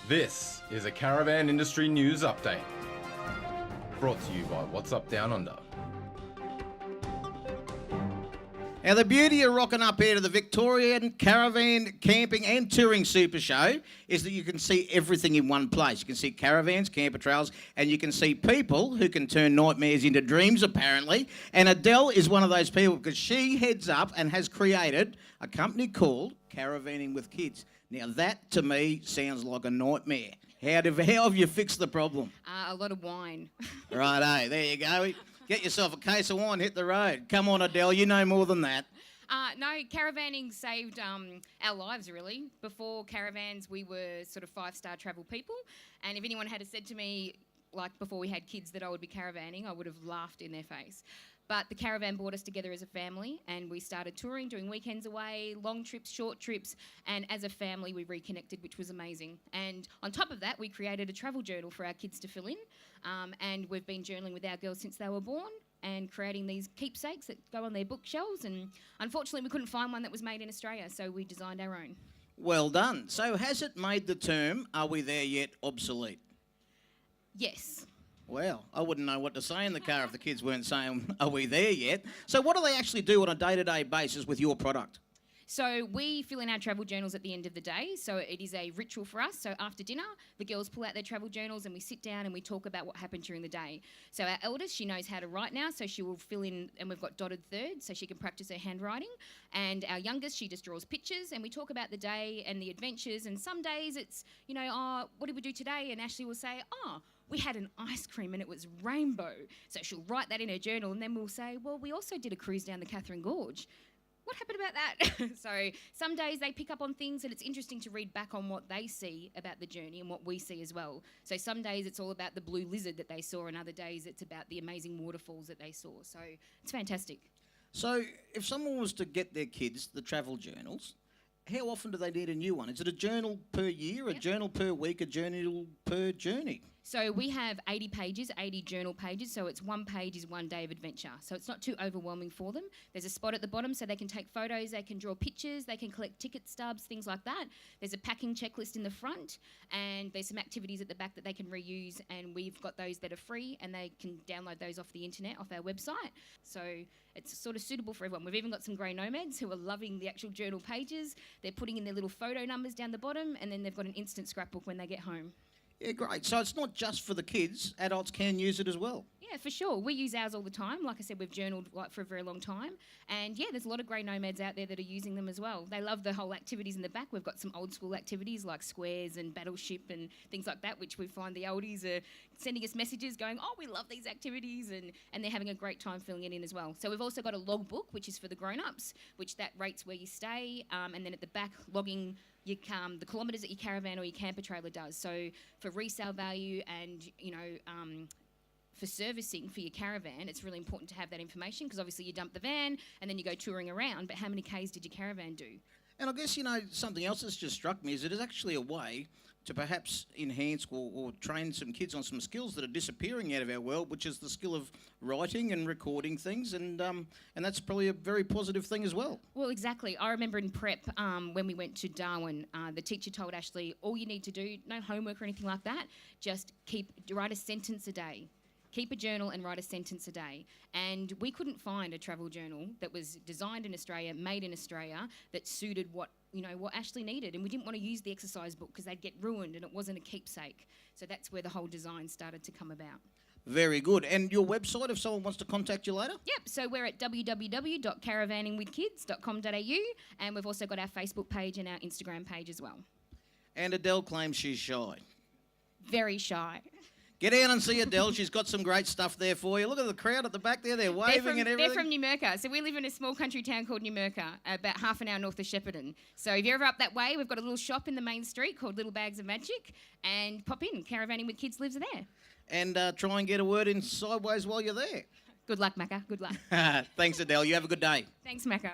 This is a Caravan Industry News Update, brought to you by Whats Up Downunder. Now, the beauty of rocking up here to the Victorian Caravan, Camping and Touring Supershow is that you can see everything in one place. You can see caravans, camper trails, and you can see people who can turn nightmares into dreams, apparently. And Adele is one of those people because she heads up and has created a company called Caravanning with Kids. Now, that, to me, sounds like a nightmare. How have you fixed the problem? A lot of wine. Righto, there you go. Get yourself a case of wine, hit the road. Come on, Adele, you know more than that. No, caravanning saved our lives, really. Before caravans, we were sort of five-star travel people. And if anyone had said to me, like before we had kids, that I would be caravanning, I would have laughed in their face. But the caravan brought us together as a family, and we started touring, doing weekends away, long trips, short trips, and as a family we reconnected, which was amazing. And on top of that, we created a travel journal for our kids to fill in, and we've been journaling with our girls since they were born and creating these keepsakes that go on their bookshelves, and unfortunately we couldn't find one that was made in Australia, so we designed our own. Well done. So has it made the term, are we there yet, obsolete? Yes. Well, I wouldn't know what to say in the car if the kids weren't saying, are we there yet? So what do they actually do on a day-to-day basis with your product? So we fill in our travel journals at the end of the day. So it is a ritual for us. So after dinner, the girls pull out their travel journals and we sit down and we talk about what happened during the day. So our eldest, she knows how to write now, so she will fill in, and we've got dotted thirds so she can practice her handwriting. And our youngest, she just draws pictures and we talk about the day and the adventures. And some days it's, oh, what did we do today? And Ashley will say, we had an ice cream and it was rainbow. So she'll write that in her journal and then we'll say, well, we also did a cruise down the Catherine Gorge. What happened about that? So some days they pick up on things and it's interesting to read back on what they see about the journey and what we see as well. So some days it's all about the blue lizard that they saw and other days it's about the amazing waterfalls that they saw. So it's fantastic. So if someone was to get their kids the travel journals, how often do they need a new one? Is it a journal per year, a journal per week, a journal per journey? So we have 80 pages, 80 journal pages, so it's one page is one day of adventure. So it's not too overwhelming for them. There's a spot at the bottom so they can take photos, they can draw pictures, they can collect ticket stubs, things like that. There's a packing checklist in the front, and there's some activities at the back that they can reuse, and we've got those that are free, and they can download those off the internet, off our website. So it's sort of suitable for everyone. We've even got some grey nomads who are loving the actual journal pages. They're putting in their little photo numbers down the bottom, and then they've got an instant scrapbook when they get home. Yeah, great. So it's not just for the kids, adults can use it as well. Yeah, for sure. We use ours all the time. Like I said, we've journaled for a very long time. And yeah, there's a lot of grey nomads out there that are using them as well. They love the whole activities in the back. We've got some old school activities like squares and battleship and things like that, which we find the oldies are sending us messages going, we love these activities, and they're having a great time filling it in as well. So we've also got a logbook, which is for the grown-ups, which that rates where you stay, and then at the back logging the kilometres that your caravan or your camper trailer does. So for resale value and, for servicing for your caravan, it's really important to have that information because obviously you dump the van and then you go touring around, but how many Ks did your caravan do? And I guess, something else that's just struck me is it is actually a way to perhaps enhance or train some kids on some skills that are disappearing out of our world, which is the skill of writing and recording things, and that's probably a very positive thing as well. Well, exactly. I remember in prep when we went to Darwin, the teacher told Ashley, all you need to do, no homework or anything like that, just write a sentence a day. Keep a journal and write a sentence a day. And we couldn't find a travel journal that was designed in Australia, made in Australia, that suited what Ashley needed. And we didn't want to use the exercise book because they'd get ruined and it wasn't a keepsake. So that's where the whole design started to come about. Very good. And your website, if someone wants to contact you later? Yep. So we're at www.caravanningwithkids.com.au, and we've also got our Facebook page and our Instagram page as well. And Adele claims she's shy. Very shy. Get down and see Adele. She's got some great stuff there for you. Look at the crowd at the back there. They're waving and everything. They're from New Macca. So we live in a small country town called New Macca, about half an hour north of Shepparton. So if you're ever up that way, we've got a little shop in the main street called Little Bags of Magic, and pop in. Caravanning with Kids lives there. And try and get a word in sideways while you're there. Good luck, Macca. Good luck. Thanks, Adele. You have a good day. Thanks, Macca.